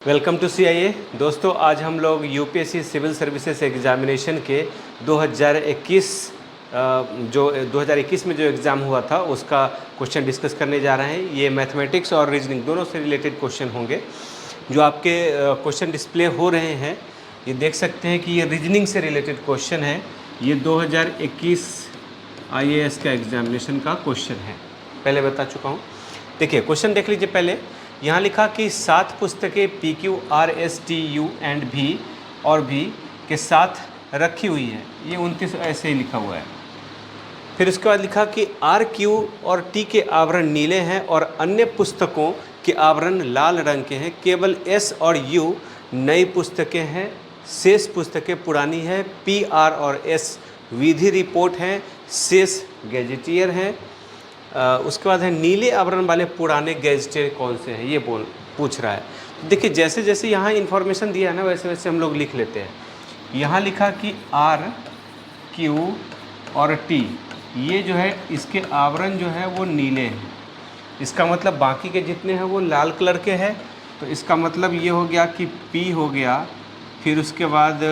Welcome to CIA। दोस्तों, आज हम लोग यूपीएससी सिविल सर्विसेज एग्जामिनेशन के 2021 जो 2021 में जो एग्ज़ाम हुआ था उसका क्वेश्चन डिस्कस करने जा रहे हैं। ये मैथमेटिक्स और रीजनिंग दोनों से रिलेटेड क्वेश्चन होंगे। जो आपके क्वेश्चन डिस्प्ले हो रहे हैं, ये देख सकते हैं कि ये रीजनिंग से रिलेटेड क्वेश्चन है। ये 2021 IAS का एग्जामिनेशन का क्वेश्चन है, पहले बता चुका हूँ। देखिए क्वेश्चन देख लीजिए। पहले यहाँ लिखा कि 7 पुस्तकें PQ RS TU and V और V के साथ रखी हुई है। ये 29 ऐसे ही लिखा हुआ है। फिर उसके बाद लिखा कि RQ और T के आवरण नीले हैं और अन्य पुस्तकों के आवरण लाल रंग के हैं। केवल S और U नई पुस्तकें हैं, शेष पुस्तकें पुरानी हैं। PR और S विधि रिपोर्ट हैं, शेष गैजेटियर हैं। उसके बाद है नीले आवरण वाले पुराने गैजेटियर कौन से हैं, ये पूछ रहा है। तो देखिए जैसे जैसे यहाँ इन्फॉर्मेशन दिया है ना, वैसे वैसे हम लोग लिख लेते हैं। यहाँ लिखा कि R Q और T ये जो है इसके आवरण जो है वो नीले हैं। इसका मतलब बाकी के जितने हैं वो लाल कलर के हैं। तो इसका मतलब ये हो गया कि P हो गया, फिर उसके बाद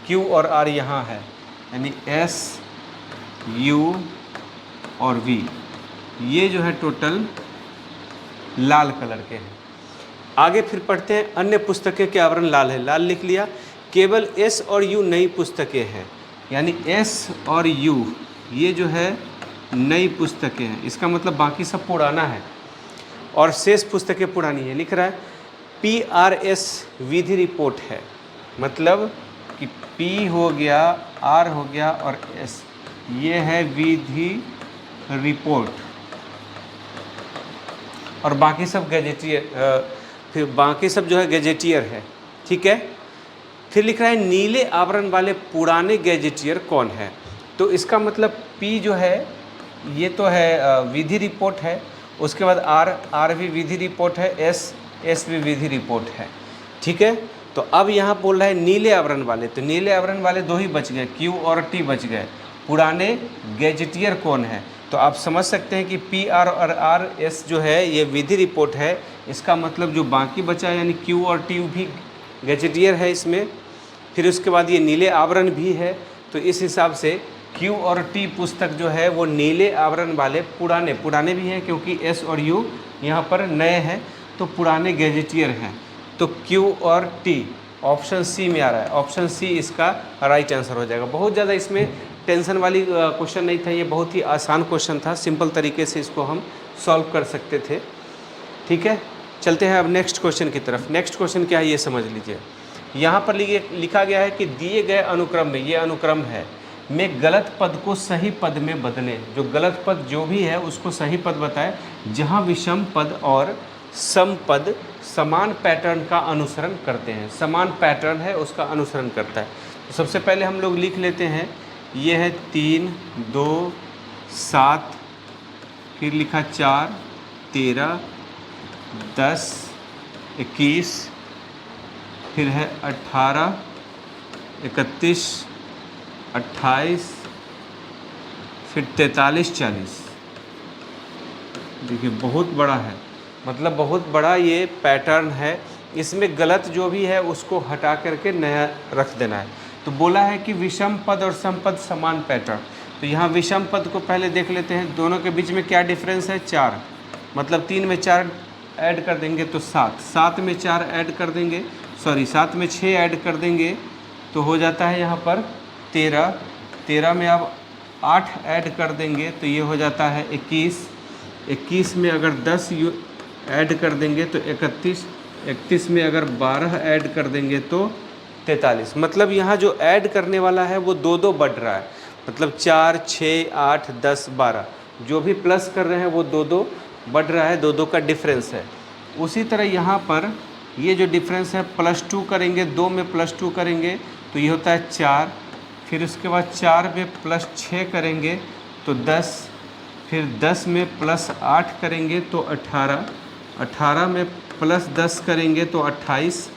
Q और R यहाँ है, यानी S U और V ये जो है टोटल लाल कलर के हैं। आगे फिर पढ़ते हैं। अन्य पुस्तकें के आवरण लाल है, लाल लिख लिया। केवल S और U नई पुस्तकें हैं, यानी S और U ये जो है नई पुस्तकें हैं। इसका मतलब बाकी सब पुराना है और शेष पुस्तकें पुरानी है, लिख रहा है। PRS विधि रिपोर्ट है, मतलब कि P हो गया, R हो गया और S ये है विधि रिपोर्ट और बाकी सब गैजेटियर, फिर बाकी सब जो है गैजेटियर है, ठीक है। फिर लिख रहा है नीले आवरण वाले पुराने गैजेटियर कौन है। तो इसका मतलब P जो है ये तो है विधि रिपोर्ट है। उसके बाद R भी विधि रिपोर्ट है, S भी विधि रिपोर्ट है, ठीक है। तो अब यहाँ बोल रहा है नीले आवरण वाले, तो नीले आवरण वाले दो ही बच गए, Q और T बच गए। पुराने गैजेटियर कौन है, तो आप समझ सकते हैं कि PR और RS जो है ये विधि रिपोर्ट है। इसका मतलब जो बाकी बचा यानी Q और T भी गैजेटियर है इसमें। फिर उसके बाद ये नीले आवरण भी है, तो इस हिसाब से Q और T पुस्तक जो है वो नीले आवरण वाले पुराने भी हैं, क्योंकि S और U यहाँ पर नए हैं, तो पुराने गैजेटियर हैं। तो Q और T ऑप्शन C में आ रहा है। ऑप्शन C इसका राइट आंसर हो जाएगा। बहुत ज़्यादा इसमें टेंशन वाली क्वेश्चन नहीं था, ये बहुत ही आसान क्वेश्चन था। सिंपल तरीके से इसको हम सॉल्व कर सकते थे, ठीक है। चलते हैं अब नेक्स्ट क्वेश्चन की तरफ। नेक्स्ट क्वेश्चन क्या है ये समझ लीजिए। यहाँ पर लिखा गया है कि दिए गए अनुक्रम में, ये अनुक्रम है, में गलत पद को सही पद में बदलें। जो गलत पद जो भी है उसको सही पद बताएं, जहाँ विषम पद और सम पद समान पैटर्न का अनुसरण करते हैं। समान पैटर्न है उसका अनुसरण करता है। तो सबसे पहले हम लोग लिख लेते हैं, ये है 3 2 7, फिर लिखा 4 13 10 21, फिर है 18 31 28, फिर 43 40। देखिए बहुत बड़ा है, मतलब बहुत बड़ा ये पैटर्न है। इसमें गलत जो भी है उसको हटा करके नया रख देना है। तो बोला है कि विषम पद और समपद समान पैटर्न। तो यहाँ विषम पद को पहले देख लेते हैं। दोनों के बीच में क्या डिफरेंस है, 4, मतलब 3 में 4 ऐड कर देंगे तो 7, 7 में 4 ऐड कर देंगे, 7 में 6 ऐड कर देंगे तो हो जाता है यहाँ पर 13, 13 में अब 8 ऐड कर देंगे तो ये हो जाता है 21, 21 में अगर 10 ऐड कर देंगे तो 31, 31 में अगर 12 ऐड कर देंगे तो 43। मतलब यहाँ जो ऐड करने वाला है वो 2 बढ़ रहा है, मतलब 4 6 8 10 12 जो भी प्लस कर रहे हैं वो 2 बढ़ रहा है, 2 का डिफरेंस है। उसी तरह यहाँ पर ये जो डिफरेंस है +2 करेंगे, 2 में +2 करेंगे तो ये होता है 4, फिर उसके बाद 4 में +6 करेंगे तो 10, फिर 10 में +8 करेंगे तो 18, 18 में +10 करेंगे तो 28,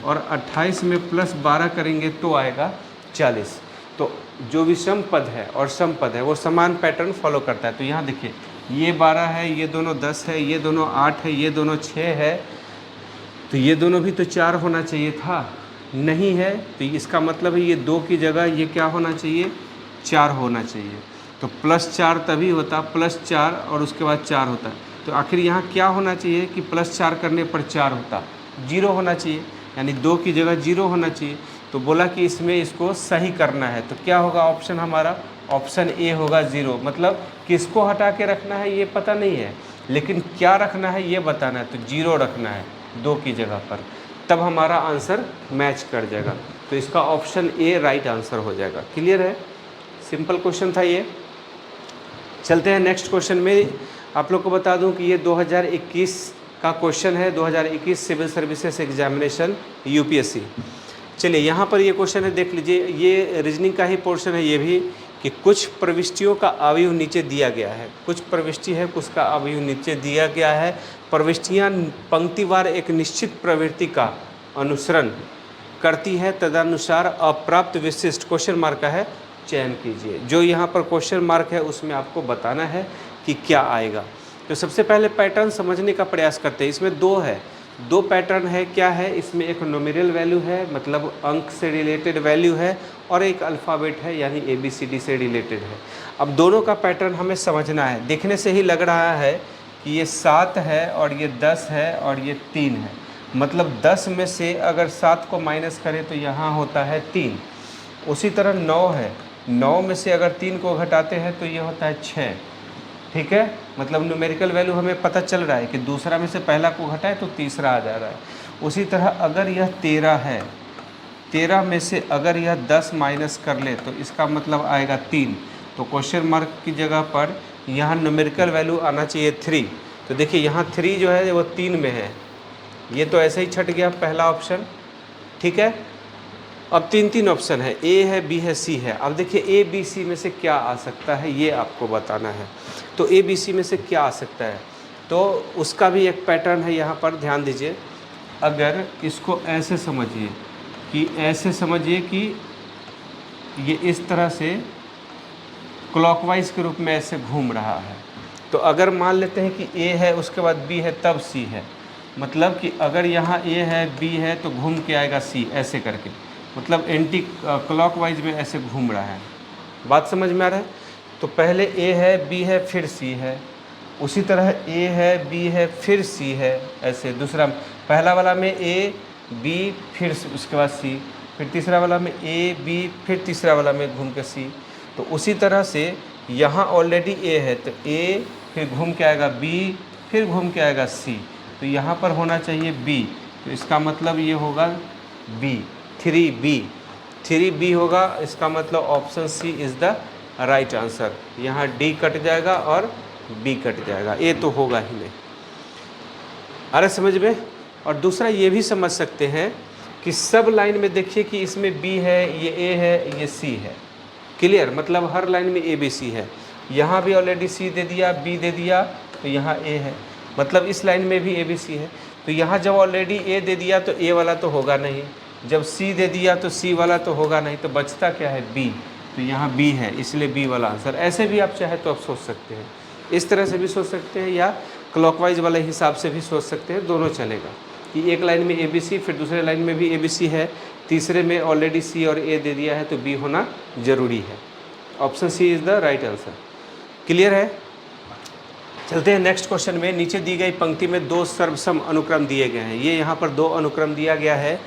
और 28 में +12 करेंगे तो आएगा 40। तो जो विषम पद है और सम पद है वो समान पैटर्न फॉलो करता है। तो यहाँ देखिए ये 12 है, ये दोनों 10 है, ये दोनों 8 है, ये दोनों 6 है, तो ये दोनों भी तो 4 होना चाहिए था, नहीं है, तो इसका मतलब है ये 2 की जगह ये क्या होना चाहिए, 4 होना चाहिए। तो +4 तभी होता, +4 और उसके बाद 4 होता। तो आखिर यहाँ क्या होना चाहिए कि +4 करने पर 4 होता, 0 होना चाहिए, यानी 2 की जगह 0 होना चाहिए। तो बोला कि इसमें इसको सही करना है, तो क्या होगा ऑप्शन हमारा, ऑप्शन ए होगा 0। मतलब किसको हटा के रखना है ये पता नहीं है, लेकिन क्या रखना है ये बताना है, तो 0 रखना है 2 की जगह पर, तब हमारा आंसर मैच कर जाएगा। तो इसका ऑप्शन ए राइट आंसर हो जाएगा। क्लियर है, सिंपल क्वेश्चन था ये। चलते हैं नेक्स्ट क्वेश्चन में। आप लोग को बता दूं कि ये 2021 का क्वेश्चन है, 2021 सिविल सर्विसेज एग्जामिनेशन यूपीएससी। चलिए यहाँ पर ये क्वेश्चन है, देख लीजिए, ये रीजनिंग का ही पोर्शन है ये भी, कि कुछ प्रविष्टियों का अवयव नीचे दिया गया है। कुछ प्रविष्टि है, कुछ का अवयव नीचे दिया गया है। प्रविष्टियाँ पंक्तिवार एक निश्चित प्रवृत्ति का अनुसरण करती है, तदनुसार अप्राप्त विशिष्ट क्वेश्चन मार्क का है चयन कीजिए। जो यहाँ पर क्वेश्चन मार्क है उसमें आपको बताना है कि क्या आएगा। तो सबसे पहले पैटर्न समझने का प्रयास करते हैं। इसमें 2 है, 2 पैटर्न है। क्या है इसमें, एक नोमिनल वैल्यू है, मतलब अंक से रिलेटेड वैल्यू है, और एक अल्फ़ाबेट है यानी ABCD से रिलेटेड है। अब दोनों का पैटर्न हमें समझना है। देखने से ही लग रहा है कि ये 7 है और ये 10 है और ये 3 है, मतलब 10 में से अगर 7 को माइनस करें तो यहाँ होता है 3। उसी तरह 9 है, 9 में से अगर 3 को घटाते हैं तो ये होता है 6। ठीक है, मतलब न्यूमेरिकल वैल्यू हमें पता चल रहा है कि दूसरा में से पहला को घटाए तो तीसरा आ जा रहा है। उसी तरह अगर यह 13 है, 13 में से अगर यह 10 माइनस कर ले तो इसका मतलब आएगा 3। तो क्वेश्चन मार्क की जगह पर यहाँ न्यूमेरिकल वैल्यू आना चाहिए 3। तो देखिए यहाँ 3 जो है वो 3 में है, ये तो ऐसे ही छट गया पहला ऑप्शन। ठीक है, अब 3 ऑप्शन है, ए है, बी है, सी है। अब देखिए ए बी सी में से क्या आ सकता है ये आपको बताना है। तो ए बी सी में से क्या आ सकता है, तो उसका भी एक पैटर्न है यहाँ पर, ध्यान दीजिए। अगर इसको ऐसे समझिए कि ये इस तरह से क्लॉकवाइज के रूप में ऐसे घूम रहा है। तो अगर मान लेते हैं कि ए है उसके बाद बी है तब सी है, मतलब कि अगर यहाँ ए है बी है तो घूम के आएगा सी, ऐसे करके, मतलब एंटी क्लॉकवाइज में ऐसे घूम रहा है। बात समझ में आ रहा है। तो पहले ए है, बी है, फिर सी है। उसी तरह ए है, बी है, फिर सी है, ऐसे दूसरा, पहला वाला में ए बी फिर उसके बाद सी, फिर तीसरा वाला में ए बी फिर तीसरा वाला में घूम के सी। तो उसी तरह से यहाँ ऑलरेडी ए है तो ए फिर घूम के आएगा बी फिर घूम के आएगा सी, तो यहाँ पर होना चाहिए बी। तो इसका मतलब ये होगा बी, 3B होगा। इसका मतलब option C is the right answer. यहाँ डी कट जाएगा और बी कट जाएगा, ए तो होगा ही नहीं। आ रहा समझ में। और दूसरा ये भी समझ सकते हैं कि सब लाइन में देखिए कि इसमें बी है, ये ए है, ये सी है। क्लियर, मतलब हर लाइन में ए बी सी है। यहाँ भी ऑलरेडी सी दे दिया, बी दे दिया, तो यहाँ ए है, मतलब इस लाइन में भी ए बी सी है। तो यहाँ जब ऑलरेडी ए दे दिया तो ए वाला तो होगा नहीं, जब सी दे दिया तो सी वाला तो होगा नहीं, तो बचता क्या है, बी। तो यहाँ बी है, इसलिए बी वाला आंसर। ऐसे भी आप चाहे तो आप सोच सकते हैं, इस तरह से भी सोच सकते हैं, या क्लॉकवाइज वाले हिसाब से भी सोच सकते हैं, दोनों चलेगा। कि एक लाइन में ए बी सी, फिर दूसरे लाइन में भी ए बी सी है, तीसरे में ऑलरेडी सी और ए दे दिया है, तो बी होना ज़रूरी है। Option C is the right answer. Clear है। चलते हैं नेक्स्ट क्वेश्चन में। नीचे दी गई पंक्ति में 2 सर्वसम अनुक्रम दिए गए हैं। ये यहाँ पर 2 अनुक्रम दिया गया है।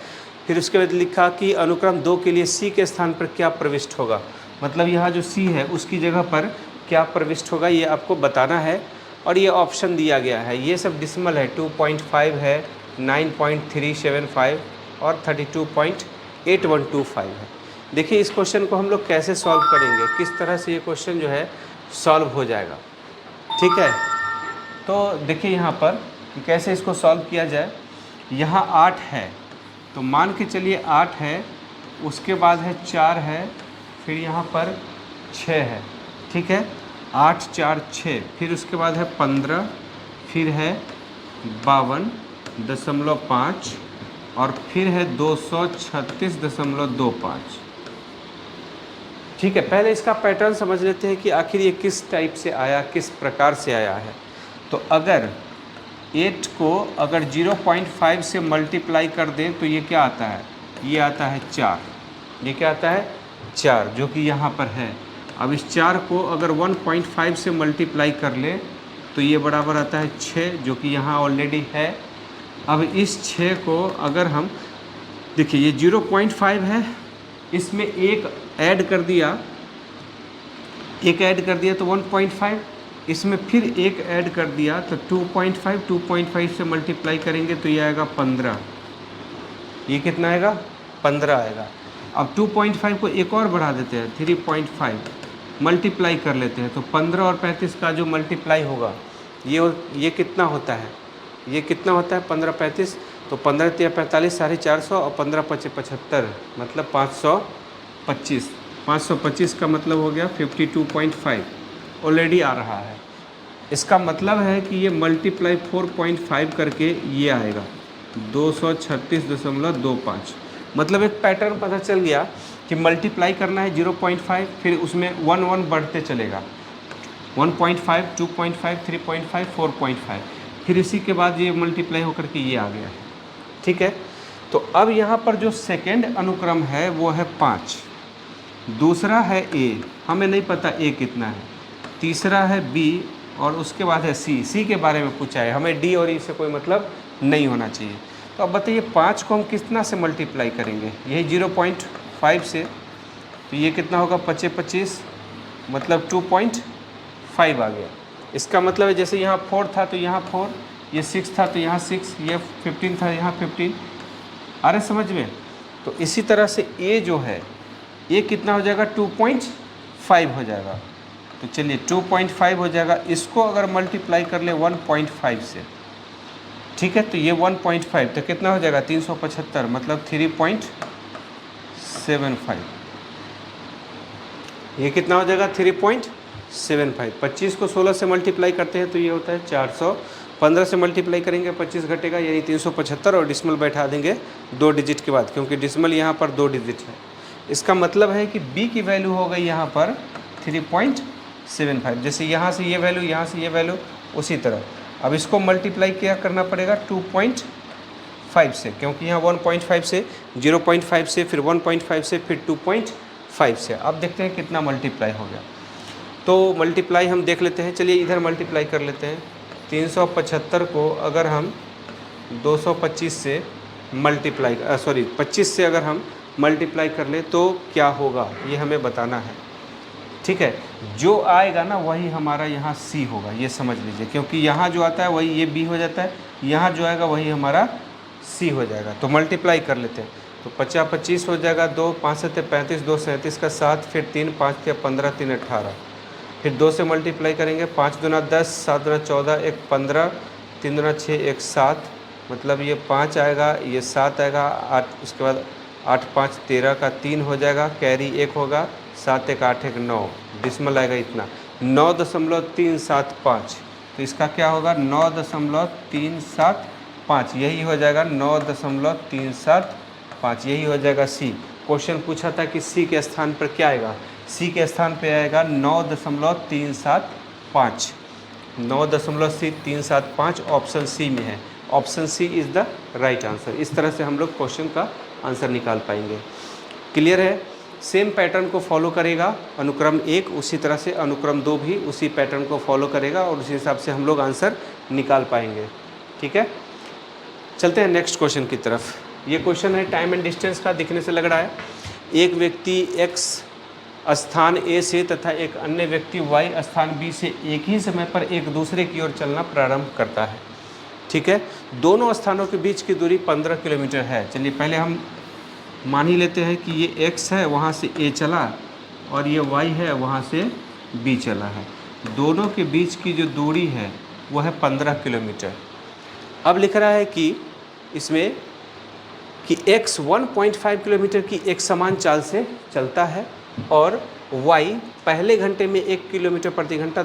फिर उसके बाद लिखा कि अनुक्रम 2 के लिए सी के स्थान पर क्या प्रविष्ट होगा, मतलब यहाँ जो सी है उसकी जगह पर क्या प्रविष्ट होगा ये आपको बताना है। और ये ऑप्शन दिया गया है, ये सब डिसिमल है, 2.5 है, 9.375 और 32.8125 है। देखिए इस क्वेश्चन को हम लोग कैसे सॉल्व करेंगे, किस तरह से ये क्वेश्चन जो है सॉल्व हो जाएगा। ठीक है, तो देखिए यहाँ पर कि कैसे इसको सॉल्व किया जाए। यहाँ 8 है, तो मान के चलिए 8 है, उसके बाद है 4 है, फिर यहाँ पर 6 है। ठीक है, 8 4 6, फिर उसके बाद है 15, फिर है 52.5 और फिर है 236.25। ठीक है, पहले इसका पैटर्न समझ लेते हैं कि आखिर ये किस टाइप से आया, किस प्रकार से आया है। तो अगर 8 को अगर 0.5 से मल्टीप्लाई कर दें तो ये क्या आता है, ये आता है 4। ये क्या आता है 4, जो कि यहाँ पर है। अब इस 4 को अगर 1.5 से मल्टीप्लाई कर ले तो ये बराबर आता है 6, जो कि यहाँ ऑलरेडी है। अब इस 6 को अगर हम देखिए, ये 0.5 है, इसमें एक ऐड कर दिया, एक ऐड कर दिया तो 1.5, इसमें फिर एक ऐड कर दिया तो 2.5 से मल्टीप्लाई करेंगे तो ये आएगा 15। ये कितना आएगा 15 आएगा। अब 2.5 को एक और बढ़ा देते हैं, 3.5 मल्टीप्लाई कर लेते हैं तो 15 और 35 का जो मल्टीप्लाई होगा ये कितना होता है, ये कितना होता है 15 35, तो 15 × 45 450 और 15 × 5 75, मतलब 525। 525 का मतलब हो गया 52.5 ऑलरेडी आ रहा है। इसका मतलब है कि ये मल्टीप्लाई 4.5 करके ये आएगा 236.25। मतलब एक पैटर्न पता चल गया कि मल्टीप्लाई करना है 0.5, फिर उसमें 1 बढ़ते चलेगा, 1.5 2.5 3.5 4.5, फिर इसी के बाद ये मल्टीप्लाई होकर के ये आ गया है। ठीक है, तो अब यहाँ पर जो सेकेंड अनुक्रम है वो है 5, दूसरा है A, हमें नहीं पता A कितना है, तीसरा है B और उसके बाद है C के बारे में पूछा है, हमें D और E से कोई मतलब नहीं होना चाहिए। तो अब बताइए 5 को हम कितना से मल्टीप्लाई करेंगे, यही 0.5 से, तो ये कितना होगा 25 25, मतलब 2.5 आ गया। इसका मतलब है जैसे यहाँ 4 था तो यहाँ 4, ये 6 था तो यहाँ 6, ये 15 था यहाँ 15। आ रहे समझ में? तो इसी तरह से A जो है ये कितना हो जाएगा 2.5 हो जाएगा। तो चलिए 2.5 हो जाएगा, इसको अगर मल्टीप्लाई कर ले 1.5 से, ठीक है, तो ये 1.5 तो कितना हो जाएगा 375, मतलब 3.75। ये कितना हो जाएगा 3.75। 25 को 16 से मल्टीप्लाई करते हैं तो ये होता है 400। 15 से मल्टीप्लाई करेंगे 25 घटेगा, यानी 375, और डिसिमल बैठा देंगे 2 डिजिट के बाद, क्योंकि डिसिमल यहाँ पर 2 डिजिट है। इसका मतलब है कि B की वैल्यू हो गई यहाँ पर 3.75। जैसे यहाँ से ये वैल्यू, यहाँ से ये वैल्यू, उसी तरह अब इसको मल्टीप्लाई क्या करना पड़ेगा 2.5 से, क्योंकि यहाँ 1.5 से 0.5 से फिर 1.5 से फिर 2.5 से। अब देखते हैं कितना मल्टीप्लाई हो गया। तो मल्टीप्लाई हम देख लेते हैं, चलिए इधर मल्टीप्लाई कर लेते हैं। 375 को अगर हम 225 से मल्टीप्लाई 25 से अगर हम मल्टीप्लाई कर ले तो क्या होगा, ये हमें बताना है। ठीक है, जो आएगा ना वही हमारा यहाँ C होगा, ये समझ लीजिए, क्योंकि यहाँ जो आता है वही ये B हो जाता है, यहाँ जो आएगा वही हमारा C हो जाएगा। तो मल्टीप्लाई कर लेते हैं, तो 50 25 हो जाएगा, 2 5 7 35, 2 37 का 7, फिर 3 5 15, 3 18, फिर 2 से मल्टीप्लाई करेंगे, 5 दूना 10, 7 दूना 14, 1 15, 3 दूना 6, 1 7, मतलब ये 5 आएगा, ये 7 आएगा, 8, उसके बाद 8 5 13 का 3 हो जाएगा, कैरी 1 होगा, 7 1 8 1 9, डिसिमल आएगा इतना 9.375। तो इसका क्या होगा 9.375, यही हो जाएगा 9.375, यही हो जाएगा C। क्वेश्चन पूछा था कि C के स्थान पर क्या आएगा, C के स्थान पे आएगा 9.375, 9.375 ऑप्शन C में है। Option C is the right answer. इस तरह से हम लोग क्वेश्चन का आंसर निकाल पाएंगे। क्लियर है? सेम पैटर्न को फॉलो करेगा अनुक्रम 1, उसी तरह से अनुक्रम 2 भी उसी पैटर्न को फॉलो करेगा और उसी हिसाब से हम लोग आंसर निकाल पाएंगे। ठीक है, चलते हैं नेक्स्ट क्वेश्चन की तरफ। ये क्वेश्चन है टाइम एंड डिस्टेंस का, दिखने से लग रहा है। एक व्यक्ति x स्थान A से तथा एक अन्य व्यक्ति y स्थान B से एक ही समय पर एक दूसरे की ओर चलना प्रारंभ करता है। ठीक है, दोनों स्थानों के बीच की दूरी 15 किलोमीटर है। चलिए पहले हम मान ही लेते हैं कि ये x है, वहाँ से A चला, और ये y है, वहाँ से B चला है। दोनों के बीच की जो दूरी है वो है 15 किलोमीटर। अब लिख रहा है कि इसमें कि x 1.5 किलोमीटर की एक समान चाल से चलता है और y पहले घंटे में 1 किलोमीटर प्रति घंटा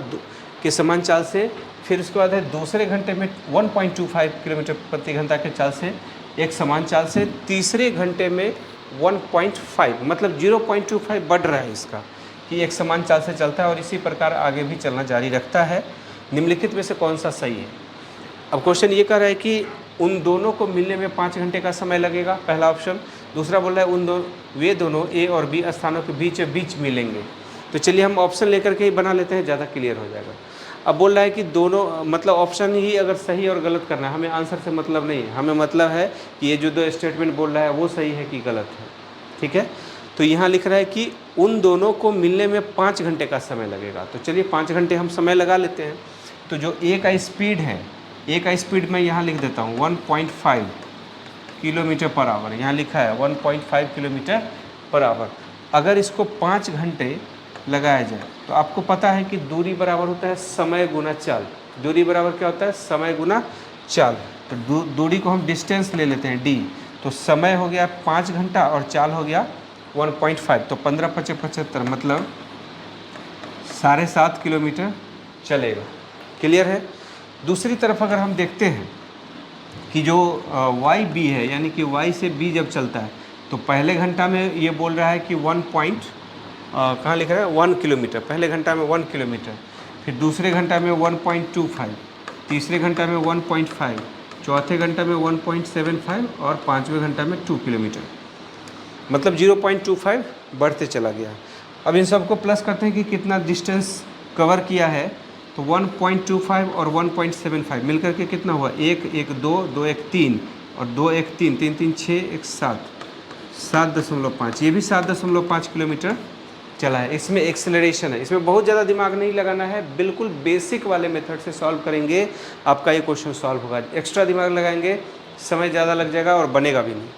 के समान चाल से, फिर उसके बाद है दूसरे घंटे में 1.25 किलोमीटर प्रति घंटा के चाल से एक समान चाल से, तीसरे घंटे में 1.5 मतलब 0.25 बढ़ रहा है इसका, कि एक समान चाल से चलता है और इसी प्रकार आगे भी चलना जारी रखता है। निम्नलिखित में से कौन सा सही है? अब क्वेश्चन ये कह रहा है कि उन दोनों को मिलने में 5 घंटे का समय लगेगा, पहला ऑप्शन। दूसरा बोल रहा है वे दोनों ए और बी स्थानों के बीच बीच मिलेंगे। तो चलिए हम ऑप्शन लेकर के ही बना लेते हैं, ज़्यादा क्लियर हो जाएगा। अब बोल रहा है कि दोनों मतलब ऑप्शन ही अगर सही और गलत करना है, हमें आंसर से मतलब नहीं है, हमें मतलब है कि ये जो दो स्टेटमेंट बोल रहा है वो सही है कि गलत है। ठीक है, तो यहाँ लिख रहा है कि उन दोनों को मिलने में 5 घंटे का समय लगेगा। तो चलिए 5 घंटे हम समय लगा लेते हैं। तो जो ए का स्पीड है, ए का स्पीड मैं यहाँ लिख देता हूँ 1.5 किलोमीटर पर आवर, यहाँ लिखा है 1.5 किलोमीटर पर आवर। अगर इसको 5 घंटे लगाया जाए तो आपको पता है कि दूरी बराबर होता है समय गुना चाल। दूरी बराबर क्या होता है? समय गुना चाल। तो दूरी को हम डिस्टेंस ले लेते हैं डी, तो समय हो गया 5 घंटा और चाल हो गया 1.5, तो 15×5 = 75, मतलब 7.5 किलोमीटर चलेगा। क्लियर है। दूसरी तरफ अगर हम देखते हैं कि जो वाई बी है, यानी कि वाई से बी जब चलता है तो पहले घंटा में ये बोल रहा है कि कहाँ लिख रहा है 1 किलोमीटर, पहले घंटा में 1 किलोमीटर, फिर दूसरे घंटा में 1.25, तीसरे घंटा में 1.5, चौथे घंटा में 1.75 और पाँचवें घंटा में 2 किलोमीटर, मतलब 0.25 बढ़ते चला गया। अब इन सबको प्लस करते हैं कि कितना डिस्टेंस कवर किया है, तो 1.25 और 1.75 मिलकर के कितना हुआ? 1 1 2 2 1 3 और 2 1 3 3 3 6 1 7 7.5, ये भी 7.5 किलोमीटर चला है। इसमें एक्सेलरेशन है, इसमें बहुत ज़्यादा दिमाग नहीं लगाना है, बिल्कुल बेसिक वाले मेथड से सॉल्व करेंगे आपका ये क्वेश्चन सॉल्व होगा। एक्स्ट्रा दिमाग लगाएंगे समय ज़्यादा लग जाएगा और बनेगा भी नहीं।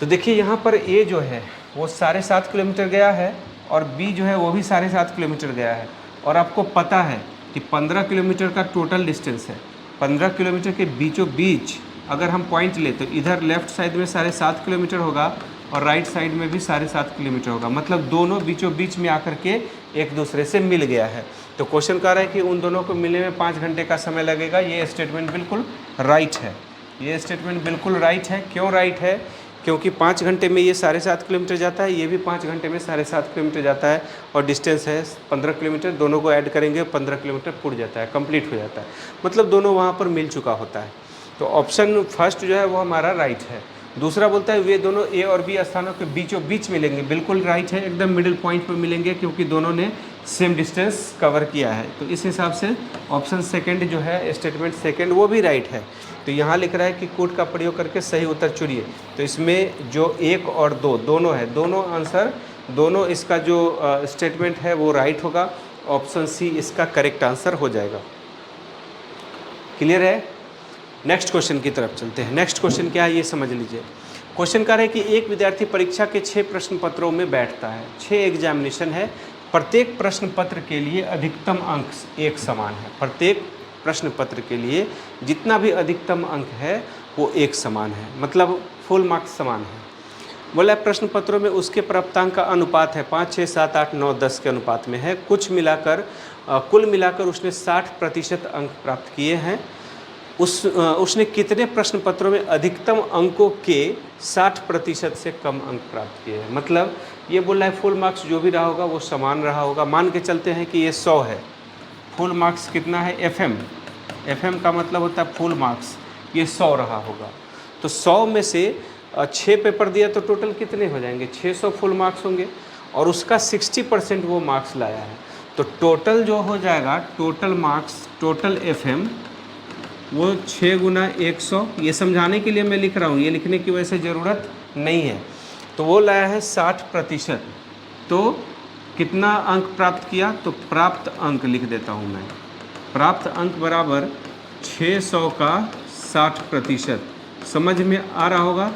तो देखिए यहाँ पर ए जो है वो 7.5 किलोमीटर गया है और बी जो है वो भी 7.5 किलोमीटर गया है। और आपको पता है कि 15 किलोमीटर का टोटल डिस्टेंस है। 15 किलोमीटर के बीचों बीच अगर हम पॉइंट ले तो इधर लेफ्ट साइड में 7.5 किलोमीटर होगा और राइट साइड में भी 7.5 किलोमीटर होगा, मतलब दोनों बीचों बीच में आकर के एक दूसरे से मिल गया है। तो क्वेश्चन कह रहा है कि उन दोनों को मिलने में 5 घंटे का समय लगेगा। ये स्टेटमेंट बिल्कुल राइट है, ये स्टेटमेंट बिल्कुल राइट है। क्यों राइट है? क्योंकि 5 घंटे में ये 7.5 किलोमीटर जाता है, ये भी 5 घंटे में 7.5 किलोमीटर जाता है और डिस्टेंस है 15 किलोमीटर। दोनों को ऐड करेंगे 15 किलोमीटर पूर्ण जाता है, कंप्लीट हो जाता है, मतलब दोनों वहाँ पर मिल चुका होता है। तो ऑप्शन फर्स्ट जो है वो हमारा राइट है। दूसरा बोलता है वे दोनों ए और बी स्थानों के बीचों बीच मिलेंगे, बिल्कुल राइट है, एकदम मिडिल पॉइंट पर मिलेंगे क्योंकि दोनों ने सेम डिस्टेंस कवर किया है। तो इस हिसाब से ऑप्शन सेकंड जो है, स्टेटमेंट सेकंड, वो भी राइट है। तो यहाँ लिख रहा है कि कोड का प्रयोग करके सही उत्तर चुनिए। तो इसमें जो 1 और 2 दोनों है, दोनों आंसर, दोनों इसका जो स्टेटमेंट है वो राइट होगा। ऑप्शन सी इसका करेक्ट आंसर हो जाएगा। क्लियर है। नेक्स्ट क्वेश्चन की तरफ चलते हैं। नेक्स्ट क्वेश्चन क्या है ये समझ लीजिए। क्वेश्चन कह रहा है कि एक विद्यार्थी परीक्षा के 6 प्रश्न पत्रों में बैठता है, 6 एग्जामिनेशन है, प्रत्येक प्रश्न पत्र के लिए अधिकतम अंक एक समान है। प्रत्येक प्रश्न पत्र के लिए जितना भी अधिकतम अंक है वो एक समान है, मतलब फुल मार्क्स समान है। बोला प्रश्न पत्रों में उसके प्राप्तांक का अनुपात है 5, 6, 7, 8, 9, 10 के अनुपात में है। कुल मिलाकर उसने 60% अंक प्राप्त किए हैं। उसने कितने प्रश्न पत्रों में अधिकतम अंकों के 60% से कम अंक प्राप्त किए हैं? मतलब ये बोल रहा है फुल मार्क्स जो भी रहा होगा वो समान रहा होगा। मान के चलते हैं कि ये 100 है, फुल मार्क्स कितना है? एफएम का मतलब होता है फुल मार्क्स, ये 100 रहा होगा। तो 100 में से 6 पेपर दिया तो टोटल कितने हो जाएंगे? 600 फुल मार्क्स होंगे और उसका 60% वो मार्क्स लाया है। तो टोटल जो हो जाएगा, टोटल मार्क्स, टोटल एफएम वो 6 गुना 100। ये समझाने के लिए मैं लिख रहा हूँ, ये लिखने की वैसे ज़रूरत नहीं है। तो वो लाया है 60%। तो कितना अंक प्राप्त किया? तो प्राप्त अंक लिख देता हूँ मैं। प्राप्त अंक बराबर 600 का 60%। समझ में आ रहा होगा।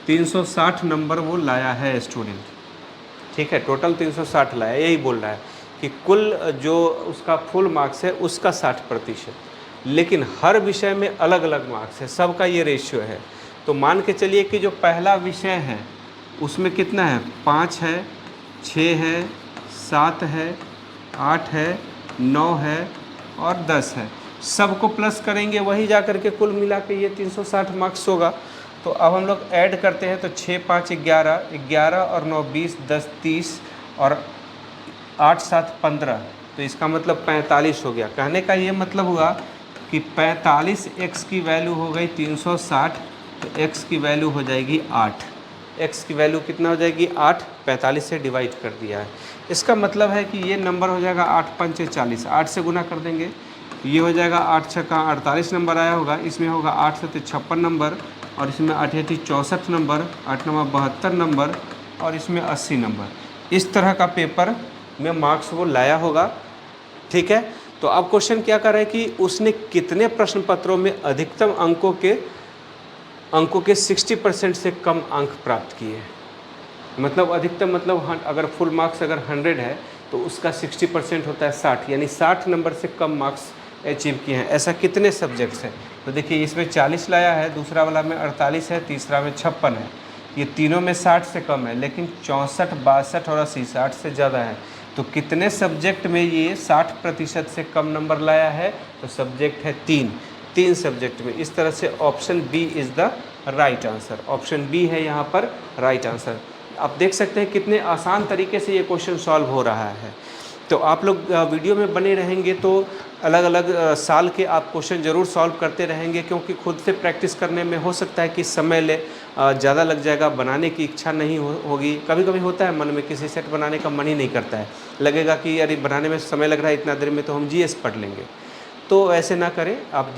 360 नंबर वो लाया है स्टूडेंट। ठीक है, टोटल 360 लाया, यही बोल रहा है कि कुल जो उसका फुल मार्क्स है उसका 60%, लेकिन हर विषय में अलग अलग मार्क्स है, सबका ये रेशियो है। तो मान के चलिए कि जो पहला विषय है उसमें कितना है? 5 है, 6 है, 7 है, 8 है, 9 है और 10 है। सबको प्लस करेंगे, वही जा कर के कुल मिला के ये 360 मार्क्स होगा। तो अब हम लोग ऐड करते हैं तो 6, 5, 11, 11 और 9, 20, 10, 30 और 8, 7, 15, तो इसका मतलब 45 हो गया। कहने का ये मतलब हुआ कि 45x की वैल्यू हो गई 360, तो x की वैल्यू हो जाएगी 8। x की वैल्यू कितना हो जाएगी 8, 45 से डिवाइड कर दिया है। इसका मतलब है कि ये नंबर हो जाएगा 8 पंचे 40, 8 से गुना कर देंगे, ये हो जाएगा 8 छक्का 48 नंबर आया होगा, इसमें होगा 8 सत्ते 56 नंबर, और इसमें 8 अठी 64 नंबर, 8 नंबर 72 नंबर, और इसमें 80 नंबर। इस तरह का पेपर में मार्क्स वो लाया होगा। ठीक है, तो अब क्वेश्चन क्या कर रहा है कि उसने कितने प्रश्न पत्रों में अधिकतम अंकों के 60% से कम अंक प्राप्त किए हैं। मतलब अधिकतम मतलब अगर फुल मार्क्स अगर 100 है तो उसका 60% होता है 60, यानी 60 नंबर से कम मार्क्स अचीव किए हैं। ऐसा कितने सब्जेक्ट्स हैं? तो देखिए इसमें 40 लाया है, दूसरा वाला में 48 है, तीसरा में 56 है। ये तीनों में 60 से कम है, लेकिन 64, 62 और 80 60 से ज़्यादा है। तो कितने सब्जेक्ट में ये 60% से कम नंबर लाया है? तो सब्जेक्ट है 3 सब्जेक्ट में। इस तरह से option B is the right answer. Option B है यहाँ पर राइट आंसर। आप देख सकते हैं कितने आसान तरीके से ये क्वेश्चन सॉल्व हो रहा है। तो आप लोग वीडियो में बने रहेंगे तो अलग अलग साल के आप क्वेश्चन ज़रूर सॉल्व करते रहेंगे, क्योंकि खुद से प्रैक्टिस करने में हो सकता है कि समय ज़्यादा लग जाएगा, बनाने की इच्छा नहीं होगी। कभी कभी होता है मन में किसी सेट बनाने का मन ही नहीं करता है, लगेगा कि अरे बनाने में समय लग रहा है, इतना देर में तो हम जीएस पढ़ लेंगे। तो ऐसे ना करें आप,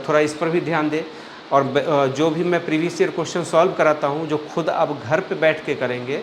थोड़ा इस पर भी ध्यान दें। और जो भी मैं प्रीवियस ईयर क्वेश्चन सॉल्व कराता हूँ, जो खुद आप घर पे बैठ के करेंगे,